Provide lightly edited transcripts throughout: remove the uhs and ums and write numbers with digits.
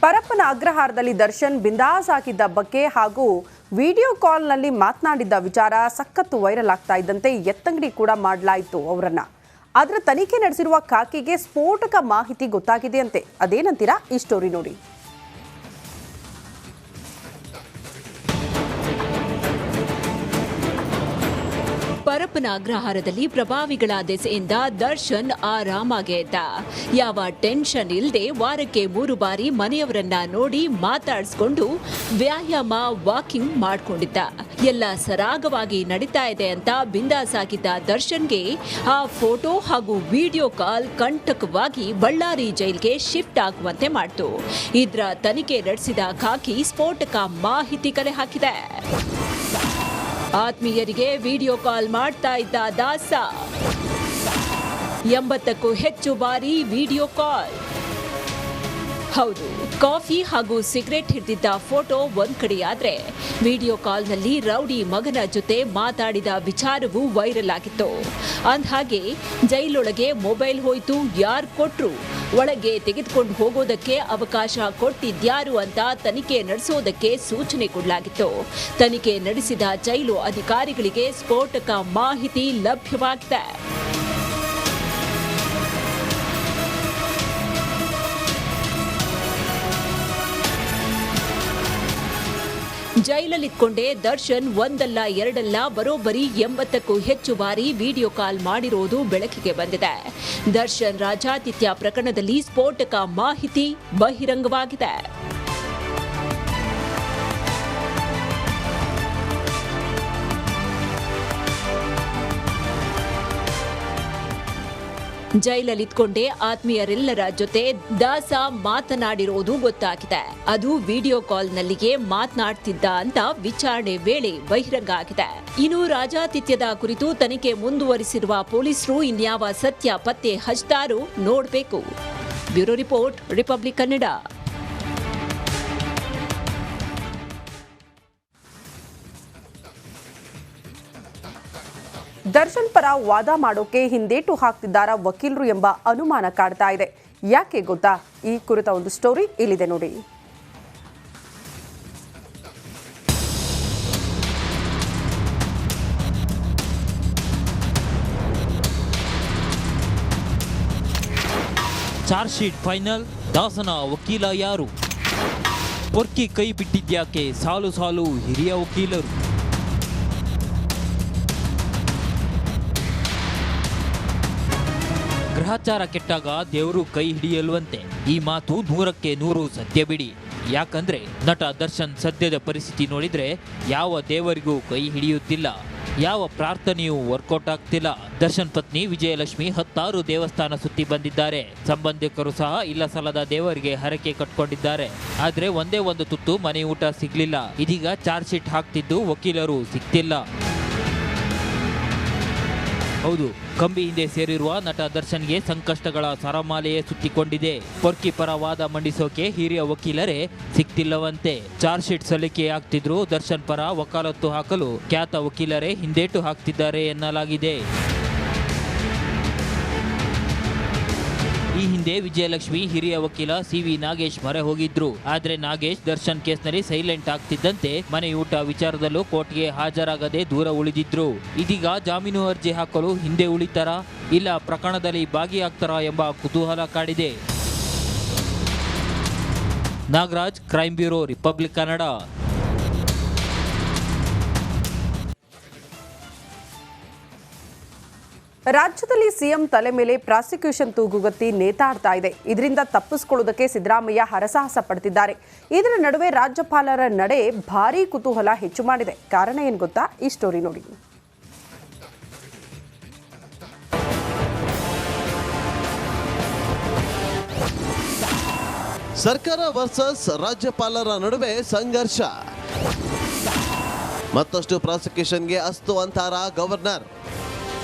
ಪರಪ್ಪನ ಅಗ್ರಹಾರದಲ್ಲಿ ದರ್ಶನ್ ಬಿಂದಾಸ್ ಹಾಕಿದ್ದ ಬಗ್ಗೆ ಹಾಗೂ ವಿಡಿಯೋ ಕಾಲ್ನಲ್ಲಿ ಮಾತನಾಡಿದ್ದ ವಿಚಾರ ಸಖತ್ತು ವೈರಲ್ ಆಗ್ತಾ ಇದ್ದಂತೆ ಎತ್ತಂಗಡಿ ಕೂಡ ಮಾಡಲಾಯಿತು ಅವರನ್ನ. ಅದರ ತನಿಖೆ ನಡೆಸಿರುವ ಖಾಕಿಗೆ ಸ್ಫೋಟಕ ಮಾಹಿತಿ ಗೊತ್ತಾಗಿದೆಯಂತೆ. ಅದೇನಂತೀರಾ ಈ ಸ್ಟೋರಿ ನೋಡಿ. ಪರಪ್ಪನ ಅಗ್ರಹಾರದಲ್ಲಿ ಪ್ರಭಾವಿಗಳ ದೆಸೆಯಿಂದ ದರ್ಶನ್ ಆರಾಮಾಗಿ ಇದ್ದ. ಯಾವ ಟೆನ್ಷನ್ ಇಲ್ಲದೆ ವಾರಕ್ಕೆ 3 ಬಾರಿ ಮನೆಯವರನ್ನ ನೋಡಿ ಮಾತಾಡಿಸ್ಕೊಂಡು ವ್ಯಾಯಾಮ ವಾಕಿಂಗ್ ಮಾಡ್ಕೊಂಡಿದ್ದ. ಎಲ್ಲ ಸರಾಗವಾಗಿ ನಡೀತಾ ಇದೆ ಅಂತ ಬಿಂದಾಸ್ ಆಗಿದ್ದ ದರ್ಶನ್ಗೆ ಆ ಫೋಟೋ ಹಾಗೂ ವಿಡಿಯೋ ಕಾಲ್ ಕಂಟಕವಾಗಿ ಬಳ್ಳಾರಿ ಜೈಲ್ಗೆ ಶಿಫ್ಟ್ ಆಗುವಂತೆ ಮಾಡಿತು. ಇದರ ತನಿಖೆ ನಡೆಸಿದ ಖಾಕಿ ಸ್ಫೋಟಕ ಮಾಹಿತಿ ಕಲೆ ಹಾಕಿದೆ. ಆತ್ಮೀಯರಿಗೆ ವಿಡಿಯೋ ಕಾಲ್ ಮಾಡ್ತಾ ಇದ್ದ ದಾಸ. 80ಕ್ಕೂ ಹೆಚ್ಚು ಬಾರಿ ವಿಡಿಯೋ ಕಾಲ್. ಹೌದು, ಕಾಫಿ ಹಾಗೂ ಸಿಗರೆಟ್ ಹಿಡಿದಿದ್ದ ಫೋಟೋ ಒಂದ್ ಕಡೆಯಾದ್ರೆ ವಿಡಿಯೋ ಕಾಲ್ನಲ್ಲಿ ರೌಡಿ ಮಗನ ಜೊತೆ ಮಾತಾಡಿದ ವಿಚಾರವೂ ವೈರಲ್ ಆಗಿತ್ತು. ಅಂದ್ಹಾಗೆ ಜೈಲೊಳಗೆ ಮೊಬೈಲ್ ಹೋಯ್ತು, ಯಾರು ಕೊಟ್ರು, ಒಳಗೆ ತೆಗೆದುಕೊಂಡು ಹೋಗೋದಕ್ಕೆ ಅವಕಾಶ ಕೊಟ್ಟಿದ್ಯಾರು ಅಂತ ತನಿಖೆ ನಡೆಸೋದಕ್ಕೆ ಸೂಚನೆ ಕೊಡಲಾಗಿತ್ತು. ತನಿಖೆ ನಡೆಸಿದ ಜೈಲು ಅಧಿಕಾರಿಗಳಿಗೆ ಸ್ಫೋಟಕ ಮಾಹಿತಿ ಲಭ್ಯವಾಗಿದೆ. ಜೈಲಲ್ಲಿದ್ಕೊಂಡೇ ದರ್ಶನ್ ಒಂದಲ್ಲ ಎರಡಲ್ಲ ಬರೋಬ್ಬರಿ 80ಕ್ಕೂ ಹೆಚ್ಚು ಬಾರಿ ವಿಡಿಯೋ ಕಾಲ್ ಮಾಡಿರೋದು ಬೆಳಕಿಗೆ ಬಂದಿದೆ. ದರ್ಶನ್ ರಾಜಾತಿಥ್ಯ ಪ್ರಕರಣದಲ್ಲಿ ಸ್ಫೋಟಕ ಮಾಹಿತಿ ಬಹಿರಂಗವಾಗಿದೆ. ಜೈಲಲ್ಲಿದ್ಕೊಂಡೇ ಆತ್ಮೀಯರೆಲ್ಲರ ಜೊತೆ ದಾಸ ಮಾತನಾಡಿರೋದು ಗೊತ್ತಾಗಿದೆ. ಅದು ವಿಡಿಯೋ ಕಾಲ್ನಲ್ಲಿಯೇ ಮಾತನಾಡ್ತಿದ್ದ ಅಂತ ವಿಚಾರಣೆ ವೇಳೆ ಬಹಿರಂಗ ಆಗಿದೆ. ಇನ್ನು ರಾಜಾತಿಥ್ಯದ ಕುರಿತು ತನಿಖೆ ಮುಂದುವರಿಸಿರುವ ಪೊಲೀಸರು ಇನ್ಯಾವ ಸತ್ಯ ಪತ್ತೆ ಹಚ್ತಾರೋ ನೋಡಬೇಕು. Bureau report, republic Kannada. Darshan ಪರ ವಾದ ಮಾಡೋಕೆ ಹಿಂದೇಟು ಹಾಕ್ತಿದ್ದಾರ ವಕೀಲರು ಎಂಬ ಅನುಮಾನ ಕಾಡ್ತಾ ಇದೆ. ಯಾಕೆ ಗೊತ್ತಾ? ಈ ಕುರಿತ ಒಂದು ಸ್ಟೋರಿ ಇಲ್ಲಿದೆ ನೋಡಿ. ಚಾರ್ಜ್ ಶೀಟ್ ಫೈನಲ್, ದಾಸನ ವಕೀಲ ಯಾರು? ಪೊರ್ಕಿ ಕೈ ಬಿಟ್ಟಿದ್ಯಾಕೆ ಸಾಲು ಸಾಲು ಹಿರಿಯ ವಕೀಲರು? ಗ್ರಹಚಾರ ಕೆಟ್ಟಾಗ ದೇವರು ಕೈ ಹಿಡಿಯಲ್ವಂತೆ. ಈ ಮಾತು 100ಕ್ಕೆ 100 ಸತ್ಯ ಬಿಡಿ. ಯಾಕಂದ್ರೆ ನಟ ದರ್ಶನ್ ಸದ್ಯದ ಪರಿಸ್ಥಿತಿ ನೋಡಿದ್ರೆ ಯಾವ ದೇವರಿಗೂ ಕೈ ಹಿಡಿಯುತ್ತಿಲ್ಲ, ಯಾವ ಪ್ರಾರ್ಥನೆಯೂ ವರ್ಕೌಟ್ ಆಗ್ತಿಲ್ಲ. ದರ್ಶನ್ ಪತ್ನಿ ವಿಜಯಲಕ್ಷ್ಮಿ 16 ದೇವಸ್ಥಾನ ಸುತ್ತಿ ಬಂದಿದ್ದಾರೆ. ಸಂಬಂಧಿಕರು ಸಹ ಇಲ್ಲ ಸಲ್ಲದ ದೇವರಿಗೆ ಹರಕೆ ಕಟ್ಕೊಂಡಿದ್ದಾರೆ. ಆದ್ರೆ ಒಂದೇ ಒಂದು ತುತ್ತು ಮನೆ ಊಟ ಸಿಗ್ಲಿಲ್ಲ. ಇದೀಗ ಚಾರ್ಜ್ ಶೀಟ್ ಹಾಕ್ತಿದ್ದು ವಕೀಲರು ಸಿಗ್ತಿಲ್ಲ. ಹೌದು, ಕಂಬಿ ಹಿಂದೆ ಸೇರಿರುವ ನಟ ದರ್ಶನ್ಗೆ ಸಂಕಷ್ಟಗಳ ಸರಮಾಲೆಯೇ ಸುತ್ತಿಕೊಂಡಿದೆ. ಪೊರ್ಕಿ ಪರ ವಾದ ಮಂಡಿಸೋಕೆ ಹಿರಿಯ ವಕೀಲರೇ ಸಿಗ್ತಿಲ್ಲವಂತೆ. ಚಾರ್ಜ್ ಶೀಟ್ ಸಲ್ಲಿಕೆ ಆಗ್ತಿದ್ರು ದರ್ಶನ್ ಪರ ವಕಾಲತ್ತು ಹಾಕಲು ಖ್ಯಾತ ವಕೀಲರೇ ಹಿಂದೇಟು ಹಾಕ್ತಿದ್ದಾರೆ ಎನ್ನಲಾಗಿದೆ. ಈ ಹಿಂದೆ ವಿಜಯಲಕ್ಷ್ಮಿ ಹಿರಿಯ ವಕೀಲ CV ನಾಗೇಶ್ ಮೊರೆ ಹೋಗಿದ್ರು. ಆದ್ರೆ ನಾಗೇಶ್ ದರ್ಶನ್ ಕೇಸ್ನಲ್ಲಿ ಸೈಲೆಂಟ್ ಆಗ್ತಿದ್ದಂತೆ ಮನೆಯೂಟ ವಿಚಾರದಲ್ಲೂ ಕೋರ್ಟ್ಗೆ ಹಾಜರಾಗದೆ ದೂರ ಉಳಿದಿದ್ರು. ಇದೀಗ ಜಾಮೀನು ಅರ್ಜಿ ಹಾಕಲು ಹಿಂದೆ ಉಳಿತಾರಾ, ಇಲ್ಲ ಪ್ರಕರಣದಲ್ಲಿ ಭಾಗಿಯಾಗ್ತಾರಾ ಎಂಬ ಕುತೂಹಲ ಕಾಡಿದೆ. Nagaraj, crime bureau, republic Kannada. ರಾಜ್ಯದಲ್ಲಿ ಸಿಎಂ ತಲೆ ಮೇಲೆ ಪ್ರಾಸಿಕ್ಯೂಷನ್ ತೂಗುಗತ್ತಿ ನೇತಾಡ್ತಾ ಇದೆ. ಇದರಿಂದ ತಪ್ಪಿಸಿಕೊಳ್ಳುವುದಕ್ಕೆ ಸಿದ್ದರಾಮಯ್ಯ ಹರಸಾಹಸ ಪಡ್ತಿದ್ದಾರೆ. ಇದರ ನಡುವೆ ರಾಜ್ಯಪಾಲರ ನಡೆ ಭಾರೀ ಕುತೂಹಲ ಹೆಚ್ಚು ಮಾಡಿದೆ. ಕಾರಣ ಏನು ಗೊತ್ತಾ? ಈ ಸ್ಟೋರಿ ನೋಡಿ. ಸರ್ಕಾರ ವರ್ಸಸ್ ರಾಜ್ಯಪಾಲರ ನಡುವೆ ಸಂಘರ್ಷ. ಮತ್ತಷ್ಟು ಪ್ರಾಸಿಕ್ಯೂಷನ್ಗೆ ಅಸ್ತು ಅಂತಾರ ಗವರ್ನರ್.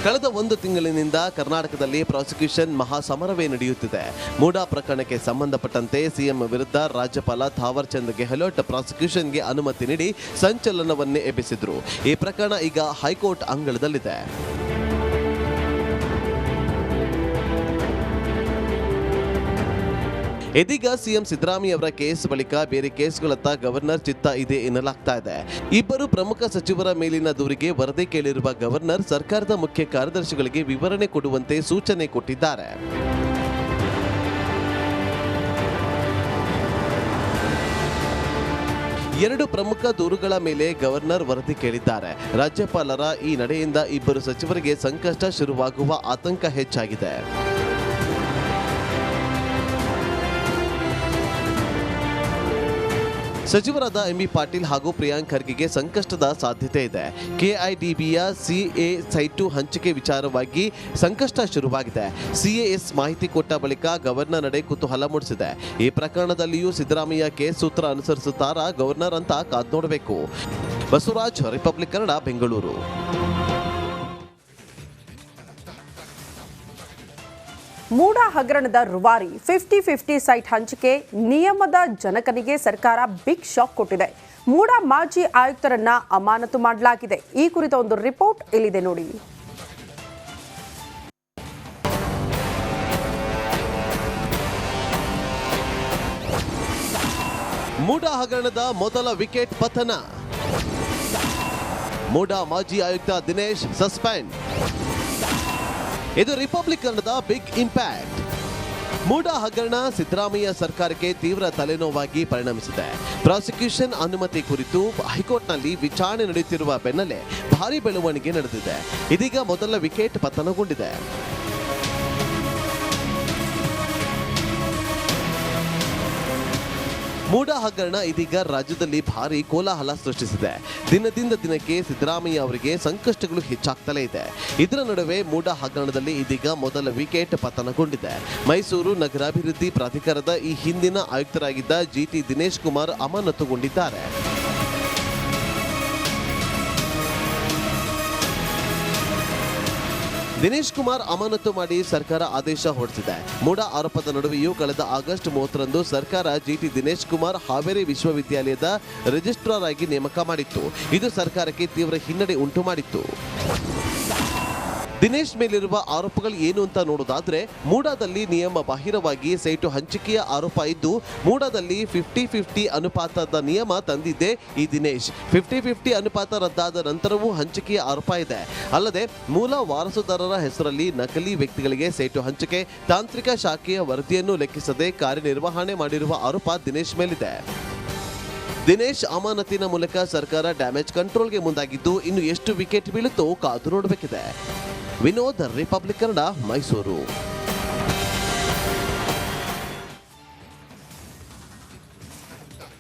ಕಳೆದ 1 ತಿಂಗಳಿನಿಂದ ಕರ್ನಾಟಕದಲ್ಲಿ ಪ್ರಾಸಿಕ್ಯೂಷನ್ ಮಹಾಸಮರವೇ ನಡೆಯುತ್ತಿದೆ. ಮೂಡಾ ಪ್ರಕರಣಕ್ಕೆ ಸಂಬಂಧಪಟ್ಟಂತೆ ಸಿಎಂ ವಿರುದ್ಧ ರಾಜ್ಯಪಾಲ ಥಾವರ್ ಚಂದ್ ಗೆಹ್ಲೋಟ್ ಪ್ರಾಸಿಕ್ಯೂಷನ್ಗೆ ಅನುಮತಿ ನೀಡಿ ಸಂಚಲನವನ್ನೇ ಎಬ್ಬಿಸಿದ್ರು. ಈ ಪ್ರಕರಣ ಈಗ ಹೈಕೋರ್ಟ್ ಅಂಗಳದಲ್ಲಿದೆ. ಇದೀಗ ಸಿಎಂ ಸಿದ್ದರಾಮಯ್ಯ ಅವರ ಕೇಸ್ ಬಳಿಕ ಬೇರೆ ಕೇಸ್ಗಳತ್ತ ಗವರ್ನರ್ ಚಿತ್ತ ಇದೆ ಎನ್ನಲಾಗ್ತಾ ಇದೆ. ಇಬ್ಬರು ಪ್ರಮುಖ ಸಚಿವರ ಮೇಲಿನ ದೂರಿಗೆ ವರದಿ ಕೇಳಿರುವ ಗವರ್ನರ್ ಸರ್ಕಾರದ ಮುಖ್ಯ ಕಾರ್ಯದರ್ಶಿಗಳಿಗೆ ವಿವರಣೆ ಕೊಡುವಂತೆ ಸೂಚನೆ ಕೊಟ್ಟಿದ್ದಾರೆ. ಎರಡು ಪ್ರಮುಖ ದೂರುಗಳ ಮೇಲೆ ಗವರ್ನರ್ ವರದಿ ಕೇಳಿದ್ದಾರೆ. ರಾಜ್ಯಪಾಲರ ಈ ನಡೆಯಿಂದ ಇಬ್ಬರು ಸಚಿವರಿಗೆ ಸಂಕಷ್ಟ ಶುರುವಾಗುವ ಆತಂಕ ಹೆಚ್ಚಾಗಿದೆ. ಸಚಿವರಾದ ಎಂಬಿ ಪಾಟೀಲ್ ಹಾಗೂ ಪ್ರಿಯಾಂಕ್ ಖರ್ಗೆಗೆ ಸಂಕಷ್ಟದ ಸಾಧ್ಯತೆ ಇದೆ. ಕೆಐಡಿಬಿಯ ಸಿಎ ಸೈಟು ಹಂಚಿಕೆ ವಿಚಾರವಾಗಿ ಸಂಕಷ್ಟ ಶುರುವಾಗಿದೆ. ಸಿಎಎಸ್ ಮಾಹಿತಿ ಕೊಟ್ಟ ಬಳಿಕ ಗವರ್ನರ್ ನಡೆ ಕುತೂಹಲ ಮೂಡಿಸಿದೆ. ಈ ಪ್ರಕರಣದಲ್ಲಿಯೂ ಸಿದ್ದರಾಮಯ್ಯ ಕೇಸ್ ಸೂತ್ರ ಅನುಸರಿಸುತ್ತಾರಾ ಗವರ್ನರ್ ಅಂತ ಕಾದ್ ನೋಡಬೇಕು. ಬಸವರಾಜ್, ರಿಪಬ್ಲಿಕ್ ಕನ್ನಡ, ಬೆಂಗಳೂರು. ಮೂಡ ಹಗರಣದ ರೂವಾರಿ 50-50 ಸೈಟ್ ಹಂಚಿಕೆ ನಿಯಮದ ಜನಕನಿಗೆ ಸರ್ಕಾರ ಬಿಗ್ ಶಾಕ್ ಕೊಟ್ಟಿದೆ. ಮೂಡ ಮಾಜಿ ಆಯುಕ್ತರನ್ನ ಅಮಾನತು ಮಾಡಲಾಗಿದೆ. ಈ ಕುರಿತ ಒಂದು ರಿಪೋರ್ಟ್ ಇಲ್ಲಿದೆ ನೋಡಿ. ಮೂಡ ಹಗರಣದ ಮೊದಲ ವಿಕೆಟ್ ಪತನ. ಮೂಡ ಮಾಜಿ ಆಯುಕ್ತ ದಿನೇಶ್ ಸಸ್ಪೆಂಡ್. ಇದು ರಿಪಬ್ಲಿಕ್ ಕನ್ನಡದ ಬಿಗ್ ಇಂಪ್ಯಾಕ್ಟ್. ಮೂಡ ಹಗರಣ ಸಿದ್ದರಾಮಯ್ಯ ಸರ್ಕಾರಕ್ಕೆ ತೀವ್ರ ತಲೆನೋವಾಗಿ ಪರಿಣಮಿಸಿದೆ. ಪ್ರಾಸಿಕ್ಯೂಷನ್ ಅನುಮತಿ ಕುರಿತು ಹೈಕೋರ್ಟ್ನಲ್ಲಿ ವಿಚಾರಣೆ ನಡೆಯುತ್ತಿರುವ ಬೆನ್ನಲ್ಲೇ ಭಾರಿ ಬೆಳವಣಿಗೆ ನಡೆದಿದೆ. ಇದೀಗ ಮೊದಲ ವಿಕೆಟ್ ಪತನಗೊಂಡಿದೆ. ಮೂಡ ಹಗರಣ ಇದೀಗ ರಾಜ್ಯದಲ್ಲಿ ಭಾರಿ ಕೋಲಾಹಲ ಸೃಷ್ಟಿಸಿದೆ. ದಿನದಿಂದ ದಿನಕ್ಕೆ ಸಿದ್ದರಾಮಯ್ಯ ಅವರಿಗೆ ಸಂಕಷ್ಟಗಳು ಹೆಚ್ಚಾಗ್ತಲೇ ಇದೆ. ಇದರ ನಡುವೆ ಮೂಡ ಹಗರಣದಲ್ಲಿ ಇದೀಗ ಮೊದಲ ವಿಕೆಟ್ ಪತನಗೊಂಡಿದೆ. ಮೈಸೂರು ನಗರಾಭಿವೃದ್ಧಿ ಪ್ರಾಧಿಕಾರದ ಈ ಹಿಂದಿನ ಆಯುಕ್ತರಾಗಿದ್ದ ಜಿಟಿ ದಿನೇಶ್ ಕುಮಾರ್ ಅಮಾನತುಗೊಂಡಿದ್ದಾರೆ. ದಿನೇಶ್ ಕುಮಾರ್ ಅಮಾನತು ಮಾಡಿ ಸರ್ಕಾರ ಆದೇಶ ಹೊರಡಿಸಿದೆ. ಮೂಡ ಆರೋಪದ ನಡುವೆಯೂ ಕಳೆದ ಆಗಸ್ಟ್ 30ರಂದು ಸರ್ಕಾರ ಜಿಟಿ ದಿನೇಶ್ ಕುಮಾರ್ ಹಾವೇರಿ ವಿಶ್ವವಿದ್ಯಾಲಯದ ರಿಜಿಸ್ಟ್ರಾರ್ ಆಗಿ ನೇಮಕ ಮಾಡಿತ್ತು. ಇದು ಸರ್ಕಾರಕ್ಕೆ ತೀವ್ರ ಹಿನ್ನಡೆ ಉಂಟು ಮಾಡಿತ್ತು. ದಿನೇಶ್ ಮೇಲಿರುವ ಆರೋಪಗಳು ಏನು ಅಂತ ನೋಡೋದಾದ್ರೆ, ಮೂಡಾದಲ್ಲಿ ನಿಯಮ ಬಾಹಿರವಾಗಿ ಸೈಟು ಹಂಚಿಕೆಯ ಆರೋಪ ಇದ್ದು, ಮೂಡಾದಲ್ಲಿ 50-50 ಅನುಪಾತದ ನಿಯಮ ತಂದಿದ್ದೆ ಈ ದಿನೇಶ್. 50-50 ಅನುಪಾತ ರದ್ದಾದ ನಂತರವೂ ಹಂಚಿಕೆಯ ಆರೋಪ ಇದೆ. ಅಲ್ಲದೆ ಮೂಲ ವಾರಸುದಾರರ ಹೆಸರಲ್ಲಿ ನಕಲಿ ವ್ಯಕ್ತಿಗಳಿಗೆ ಸೈಟು ಹಂಚಿಕೆ, ತಾಂತ್ರಿಕ ಶಾಖೆಯ ವರದಿಯನ್ನು ಲೆಕ್ಕಿಸದೆ ಕಾರ್ಯನಿರ್ವಹಣೆ ಮಾಡಿರುವ ಆರೋಪ ದಿನೇಶ್ ಮೇಲಿದೆ. ದಿನೇಶ್ ಅಮಾನತಿನ ಮೂಲಕ ಸರ್ಕಾರ ಡ್ಯಾಮೇಜ್ ಕಂಟ್ರೋಲ್ಗೆ ಮುಂದಾಗಿದ್ದು, ಇನ್ನು ಎಷ್ಟು ವಿಕೆಟ್ ಬೀಳುತ್ತೋ ಕಾದು ನೋಡಬೇಕಿದೆ. ವಿನೋದ್, ರಿಪಬ್ಲಿಕ್ ಕನ್ನಡ, ಮೈಸೂರು.